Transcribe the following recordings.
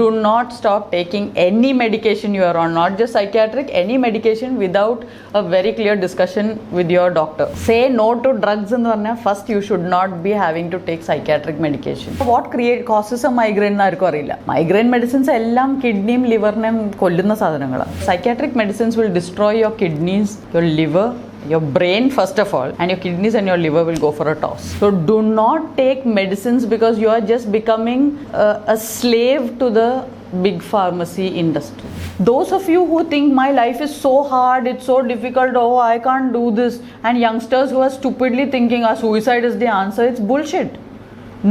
do not stop taking any medication you are on, not just psychiatric, any medication without a very clear discussion with your doctor. Say no to drugs എന്ന് പറഞ്ഞാൽ first you should not be having to take psychiatric medication. What causes a migraine എന്ന് ആർക്കും അറിയില്ല. Migraine medicines എല്ലാം കിഡ്നിയും ലിവറിനെയും കൊല്ലുന്ന സാധനങ്ങളാണ്. Psychiatric medicines will destroy your kidneys, your liver, your brain first of all, and your kidneys and your liver will go for a toss. So do not take medicines because you are just becoming a slave to the big pharmacy industry. Those of you who think my life is so hard, it's so difficult, oh I can't do this, and youngsters who are stupidly thinking suicide is the answer, it's bullshit.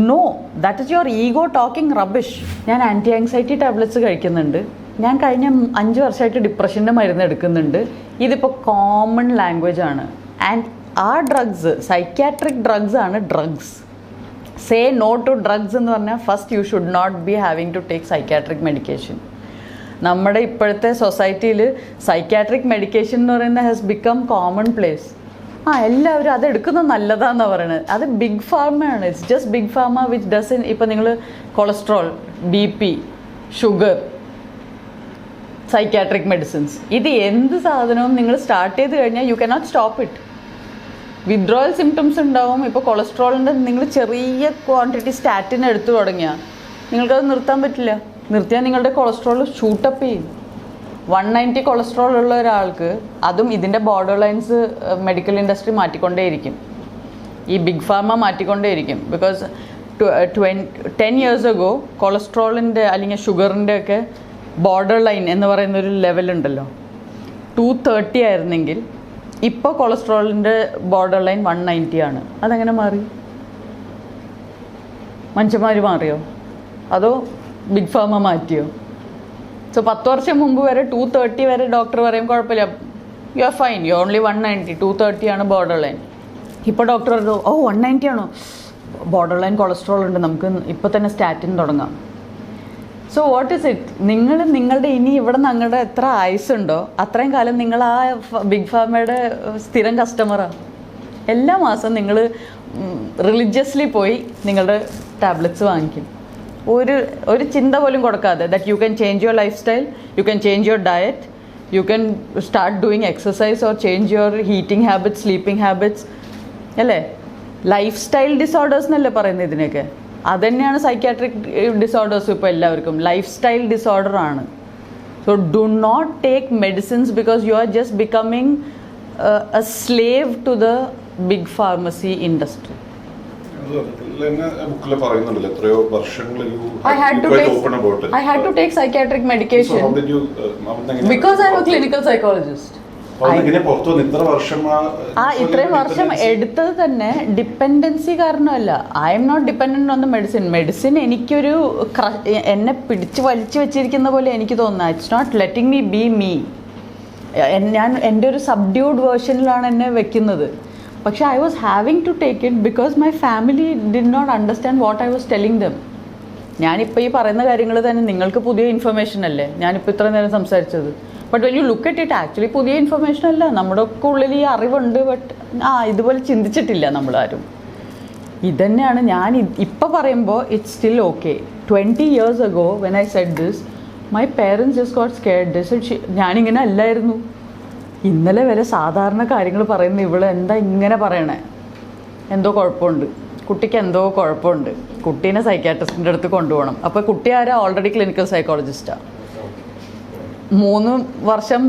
No, that is your ego talking rubbish. ഞാൻ anti anxiety tablets കഴിക്കുന്നുണ്ട്. ഞാൻ കഴിഞ്ഞ 5 വർഷമായിട്ട് ഡിപ്രഷൻ്റെ മരുന്ന് എടുക്കുന്നുണ്ട്. ഇതിപ്പോൾ common language ആണ്. ആൻഡ് ആ ഡ്രഗ്സ് സൈക്യാട്രിക് ഡ്രഗ്സ് ആണ് drugs. Say no to drugs എന്ന് പറഞ്ഞാൽ first you should not be having to take psychiatric medication. നമ്മുടെ ഇപ്പോഴത്തെ സൊസൈറ്റിയിൽ സൈക്യാട്രിക് മെഡിക്കേഷൻ എന്ന് പറയുന്നത് ഹാസ് ബിക്കം കോമൺ പ്ലേസ്. എല്ലാവരും അത് എടുക്കുന്നത് നല്ലതാണെന്നാണ് പറയുന്നത്. അത് ബിഗ് ഫാർമയാണ്. It's just big pharma which does. ഇപ്പം നിങ്ങൾ cholesterol, BP, sugar, psychiatric medicines, ഇത് എന്ത് സാധനവും നിങ്ങൾ സ്റ്റാർട്ട് ചെയ്ത് കഴിഞ്ഞാൽ you cannot stop it. Withdrawal symptoms ഉണ്ടാവും. ഇപ്പോൾ കൊളസ്ട്രോളിൻ്റെ നിങ്ങൾ ചെറിയ ക്വാണ്ടിറ്റി സ്റ്റാറ്റിൻ എടുത്തു തുടങ്ങിയാൽ നിങ്ങൾക്കത് നിർത്താൻ പറ്റില്ല. നിർത്തിയാൽ നിങ്ങളുടെ കൊളസ്ട്രോൾ ഷൂട്ടപ്പ് ചെയ്യും. 190 കൊളസ്ട്രോൾ ഉള്ള ഒരാൾക്ക്, അതും ഇതിൻ്റെ ബോർഡർ ലൈൻസ് മെഡിക്കൽ ഇൻഡസ്ട്രി മാറ്റിക്കൊണ്ടേയിരിക്കും, ഈ ബിഗ് ഫാർമ മാറ്റിക്കൊണ്ടേയിരിക്കും. ബിക്കോസ് 10 years ago കൊളസ്ട്രോളിൻ്റെ അല്ലെങ്കിൽ ഷുഗറിൻ്റെ ഒക്കെ ബോർഡർ ലൈൻ എന്ന് പറയുന്നൊരു ലെവലുണ്ടല്ലോ, 230 ആയിരുന്നെങ്കിൽ ഇപ്പോൾ കൊളസ്ട്രോളിൻ്റെ ബോർഡർ ലൈൻ 190 ആണ്. അതെങ്ങനെ മാറി? മനുഷ്യന്മാർ മാറിയോ അതോ ബിഗ് ഫാർമ മാറ്റിയോ? സോ 10 വർഷം മുമ്പ് വരെ 230 വരെ ഡോക്ടർ പറയും കുഴപ്പമില്ല, you are fine, you only 190, 230 ആണ് ബോർഡർ ലൈൻ. ഇപ്പോൾ ഡോക്ടർ പറഞ്ഞു 190 ആണോ, ബോർഡർ ലൈൻ കൊളസ്ട്രോൾ ഉണ്ട്, നമുക്ക് ഇപ്പോൾ തന്നെ സ്റ്റാറ്റിൻ തുടങ്ങാം. So what is it? നിങ്ങളുടെ ഇനി ഇവിടെ നിങ്ങളുടെ എത്ര ആയുസുണ്ടോ അത്രയും കാലം നിങ്ങൾ ആ ബിഗ് ഫാർമയുടെ സ്ഥിരം കസ്റ്റമറാണ്. എല്ലാ മാസം നിങ്ങൾ റിലീജിയസ്ലി പോയി നിങ്ങളുടെ ടാബ്ലറ്റ്സ് വാങ്ങിക്കും. ഒരു ചിന്ത പോലും കൊടുക്കാതെ that you can change your life style, you can change your diet, you can start doing exercise or change your eating habits, sleeping habits, അല്ലേ? ലൈഫ് സ്റ്റൈൽ ഡിസോർഡേഴ്സ് എന്നല്ലേ പറയുന്നത് ഇതിനൊക്കെ? അതുതന്നെയാണ് സൈക്യാട്രിക് ഡിസോർഡേഴ്സ്. ഇപ്പോൾ എല്ലാവർക്കും ലൈഫ് സ്റ്റൈൽ ഡിസോർഡർ ആണ്. So do not take medicines because you are just becoming a slave to the big pharmacy industry. I had to take psychiatric medication. So how did you, because I am a clinical psychologist. ഇത്രയും വർഷം എടുത്തത് തന്നെ dependency കാരണമല്ല. I am not dependent on the medicine. Medicine എനിക്കൊരു എന്നെ പിടിച്ച് വലിച്ചു വെച്ചിരിക്കുന്ന പോലെ എനിക്ക് തോന്നുന്നത്. It's not letting me be me. ഞാൻ എൻ്റെ ഒരു സബ്ഡ്യൂഡ് വേർഷനിലാണ് എന്നെ വെക്കുന്നത്. പക്ഷേ I was having to take it because my family did not understand what I was telling them. ഞാനിപ്പോൾ ഈ പറയുന്ന കാര്യങ്ങൾ തന്നെ നിങ്ങൾക്ക് പുതിയ ഇൻഫർമേഷൻ അല്ലേ ഞാനിപ്പോൾ ഇത്ര നേരം സംസാരിച്ചത്. But when you look at it actually പുതിയ ഇൻഫർമേഷൻ അല്ല. നമ്മുടെ ഒക്കെ ഉള്ളിൽ ഈ അറിവുണ്ട്, ബട്ട് ഇതുപോലെ ചിന്തിച്ചിട്ടില്ല നമ്മളാരും. ഇതന്നെയാണ് ഞാൻ ഇപ്പോൾ പറയുമ്പോൾ it's still okay. 20 years ago when I said this, my parents just got scared. They said ഞാനിങ്ങനെ അല്ലായിരുന്നു. ഇന്നലെ വരെ സാധാരണ കാര്യങ്ങൾ പറയുന്ന ഇവള് എന്താ ഇങ്ങനെ പറയണേ, എന്തോ കുഴപ്പമുണ്ട്, കുട്ടിക്ക് എന്തോ കുഴപ്പമുണ്ട്, കുട്ടീനെ സൈക്യാട്രിസ്റ്റിൻ്റെ അടുത്ത് കൊണ്ടുപോകണം. അപ്പോൾ കുട്ടി ആരാ? Already clinical സൈക്കോളജിസ്റ്റാണ്. 3 വർഷം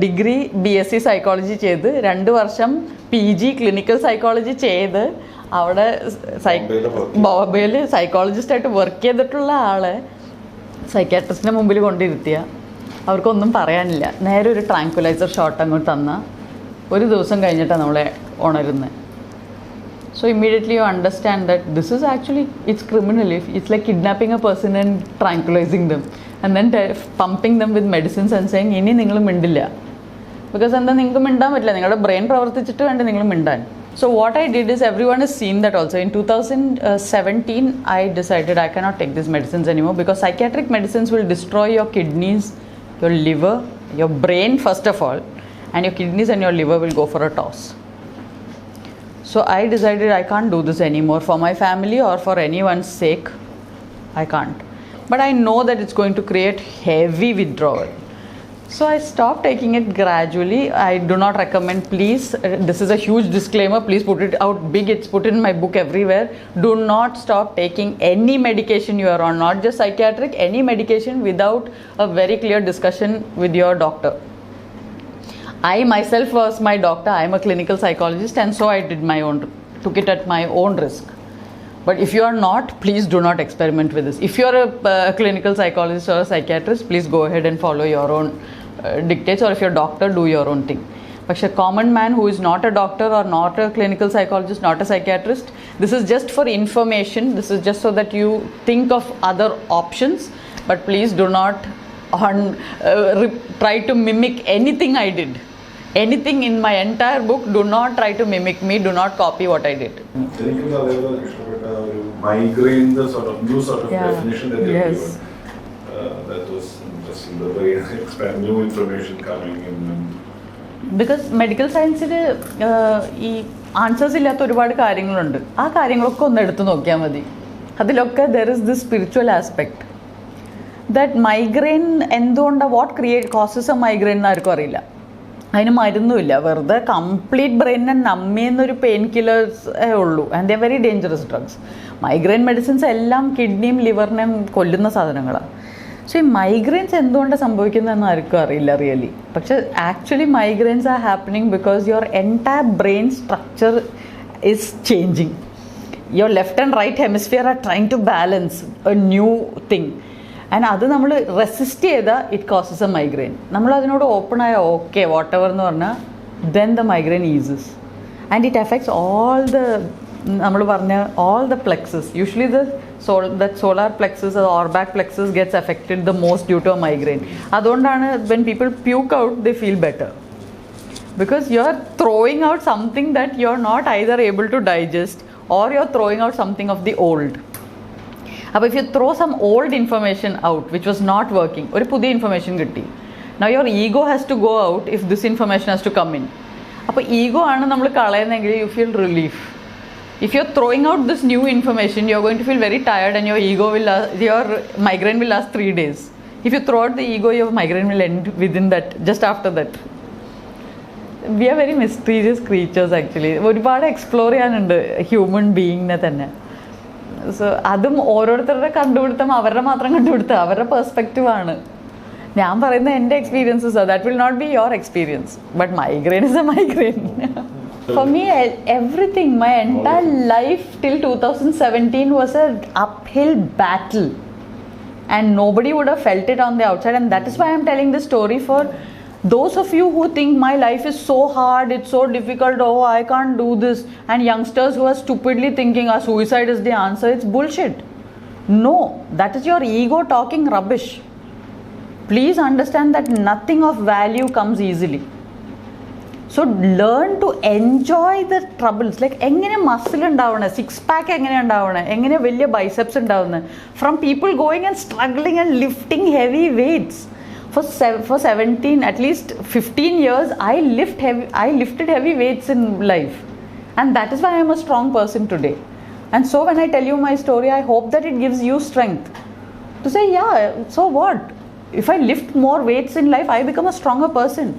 ഡിഗ്രി BSc സൈക്കോളജി ചെയ്ത് 2 വർഷം PG ക്ലിനിക്കൽ സൈക്കോളജി ചെയ്ത് അവിടെ ബോംബെയിൽ സൈക്കോളജിസ്റ്റായിട്ട് വർക്ക് ചെയ്തിട്ടുള്ള ആളെ സൈക്യാട്രിസ്റ്റിൻ്റെ മുമ്പിൽ കൊണ്ടിരുത്തിയ അവർക്കൊന്നും പറയാനില്ല. നേരെ ഒരു ട്രാങ്ക്വിലൈസർ ഷോട്ട് അങ്ങോട്ട് തന്നാൽ ഒരു ദിവസം കഴിഞ്ഞിട്ടാണ് നമ്മളെ ഉണരുന്നത്. So immediately you understand that this is actually, it's criminal. It's like kidnapping a person and tranquilizing them and then pumping them with medicines and saying ഇനി നിങ്ങൾ മിണ്ടില്ല. ബിക്കോസ് എന്താ, നിങ്ങൾക്ക് മിണ്ടാൻ പറ്റില്ല, നിങ്ങളുടെ ബ്രെയിൻ പ്രവർത്തിച്ചിട്ട് വേണ്ട നിങ്ങൾ മിണ്ടാൻ. So what I did is, everyone has seen that also. In 2017 I decided I cannot take these medicines anymore because psychiatric medicines will destroy your kidneys, your liver, your brain first of all, and your kidneys and your liver will go for a toss. So I decided I can't do this anymore for my family or for anyone's sake. I can't. but I know that it's going to create heavy withdrawal. So I stopped taking it gradually. I do not recommend, please, this is a huge disclaimer, please put it out big, it's put in my book everywhere. Do not stop taking any medication you are on, not just psychiatric, any medication without a very clear discussion with your doctor. I myself was my doctor, I am a clinical psychologist, and so I took it at my own risk. But if you are not, please do not experiment with this. If you are a clinical psychologist or a psychiatrist, please go ahead and follow your own dictates, or if you're a doctor, do your own thing. But a common man who is not a doctor or not a clinical psychologist, not a psychiatrist, this is just for information. This is just so that you think of other options. But please do not try to mimic anything I did. Anything in my entire book, do not try to mimic me, do not copy what I did. Migraine, the sort of new definition that you have given. That was interesting, the way expand new information coming in. Because medical സയൻസിൽ ഈ answers ഇല്ലാത്ത ഒരുപാട് കാര്യങ്ങളുണ്ട്. ആ കാര്യങ്ങളൊക്കെ ഒന്ന് എടുത്ത് നോക്കിയാൽ മതി. അതിലൊക്കെ there is this spiritual aspect that migraine എന്തുകൊണ്ടാണ്, വാട്ട് കോസസ് എ മൈഗ്രെയിൻ എന്ന് ആർക്കും അറിയില്ല. അതിന് മരുന്നുമില്ല, വെറുതെ കംപ്ലീറ്റ് ബ്രെയിനിനെ നമ്മിയെന്നൊരു പെയിൻ കില്ലേഴ്സ് ഉള്ളൂ. And they very dangerous drugs. Migraine medicines എല്ലാം കിഡ്നിയും ലിവറിനെയും കൊല്ലുന്ന സാധനങ്ങളാണ്. സോ ഈ മൈഗ്രെയിൻസ് എന്തുകൊണ്ടാണ് സംഭവിക്കുന്നതെന്ന് ആർക്കും അറിയില്ല റിയലി. പക്ഷെ actually migraines are happening because your entire brain structure is changing. Your left and right hemisphere are trying to balance a new thing. And അത് നമ്മൾ റെസിസ്റ്റ് ചെയ്താൽ ഇറ്റ് കോസസ് എ മൈഗ്രെയിൻ. നമ്മൾ അതിനോട് ഓപ്പൺ ആയ okay what ever എന്ന് പറഞ്ഞാൽ then the migraine eases. And it effects all the നമ്മൾ പറഞ്ഞ all the plexus. Usually that solar plexus or orbac plexus gets affected the most due to a migraine. അതുകൊണ്ടാണ് when people puke out they feel better, because you are throwing out something that you are not either able to digest or you are throwing out something of the old. അപ്പോൾ if you throw some old information out which was not working, ഒരു പുതിയ information കിട്ടി, now your ego has to go out if this information has to come in. അപ്പോൾ ego ആണ് നമ്മൾ കളയുന്നതെങ്കിൽ you feel relief. If you're throwing out this new information, you're going to feel very tired and your migraine will last 3 days. If you throw out the ego, your migraine will end within that, just after that. We are very mysterious creatures actually. ഒരുപാട് explore ചെയ്യാനുണ്ട് human ബീയിങ്ങിനെ തന്നെ. So അതും ഓരോരുത്തരുടെ കണ്ടുപിടുത്തം അവരുടെ മാത്രം കണ്ടുപിടുത്തം, അവരുടെ പെർസ്പെക്റ്റീവ് ആണ്. ഞാൻ പറയുന്ന എൻ്റെ experiences that will not be your experience, but migraine is a migraine. For me, everything, my entire life till 2017 was an uphill battle, and nobody would have felt it on the outside. And that is why I'm telling this story, for those of you who think my life is so hard, it's so difficult, oh I can't do this, and youngsters who are stupidly thinking suicide is the answer. It's bullshit. No, that is your ego talking rubbish. Please understand that nothing of value comes easily. So learn to enjoy the troubles. Like എങ്ങനെ muscle ഉണ്ടാവണേ, six pack എങ്ങനെ ഉണ്ടാവണേ, എങ്ങനെ വലിയ biceps ഉണ്ടാവുന്നത്, from people going and struggling and lifting heavy weights. For 17, at least 15 years, I lifted heavy weights in life. And that is why I am a strong person today. And so when I tell you my story, I hope that it gives you strength to say, yeah, so what? If I lift more weights in life, I become a stronger person.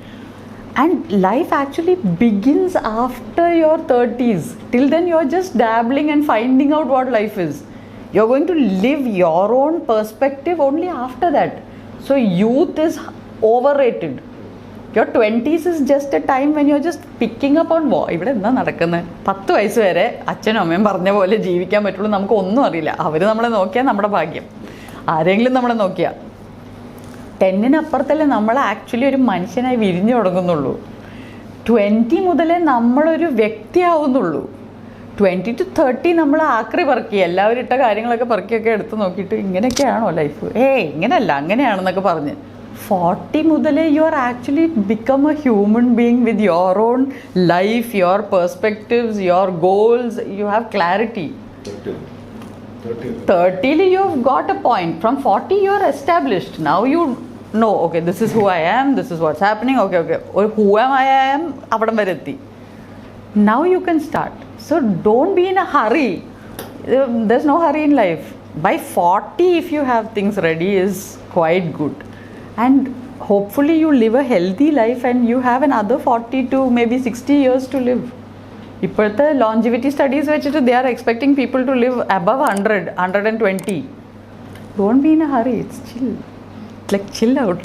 And life actually begins after your 30s. Till then you're just dabbling and finding out what life is. You're going to live your own perspective only after that. So youth is overrated. Your 20s is just a time when you're just picking up on ഇവിടെ എന്താ നടക്കുന്നത്. 10 വയസ്സ് വരെ അച്ഛനും അമ്മയും പറഞ്ഞ പോലെ ജീവിക്കാൻ പറ്റുള്ളൂ. നമുക്ക് ഒന്നും അറിയില്ല. അവർ നമ്മളെ നോക്കിയാൽ നമ്മുടെ ഭാഗ്യം, ആരെങ്കിലും നമ്മളെ നോക്കിയാൽ. 10-നപ്പുറത്തല്ലേ നമ്മൾ ആക്ച്വലി ഒരു മനുഷ്യനായി വിരിഞ്ഞു തുടങ്ങുന്നുള്ളൂ. 20 മുതലേ നമ്മളൊരു വ്യക്തിയാവുന്നുള്ളൂ. 20 to 30 നമ്മൾ ആക്രി പറക്കി, എല്ലാവരും ഇട്ട കാര്യങ്ങളൊക്കെ പറക്കിയൊക്കെ എടുത്ത് നോക്കിയിട്ട് ഇങ്ങനെയൊക്കെയാണോ ലൈഫ്, ഇങ്ങനെയല്ല അങ്ങനെയാണെന്നൊക്കെ പറഞ്ഞ് 40 മുതലേ you are actually become A human being with your own life, your perspectives, your goals, you have clarity. 30 you have got a point. From 40 you are established. Now you know, okay, this is who I am, this is what's happening, okay, or who am I am avadam vare etti. Now you can start. So don't be in a hurry. There's no hurry in life. by 40 if you have things ready is quite good, and hopefully you live a healthy life and you have another 40 to maybe 60 years to live. ഇപ്പോഴത്തെ longevity studies വെച്ചിട്ട് they are expecting people to live above 100, 120. Don't be in a hurry, it's chill. It's like chill out.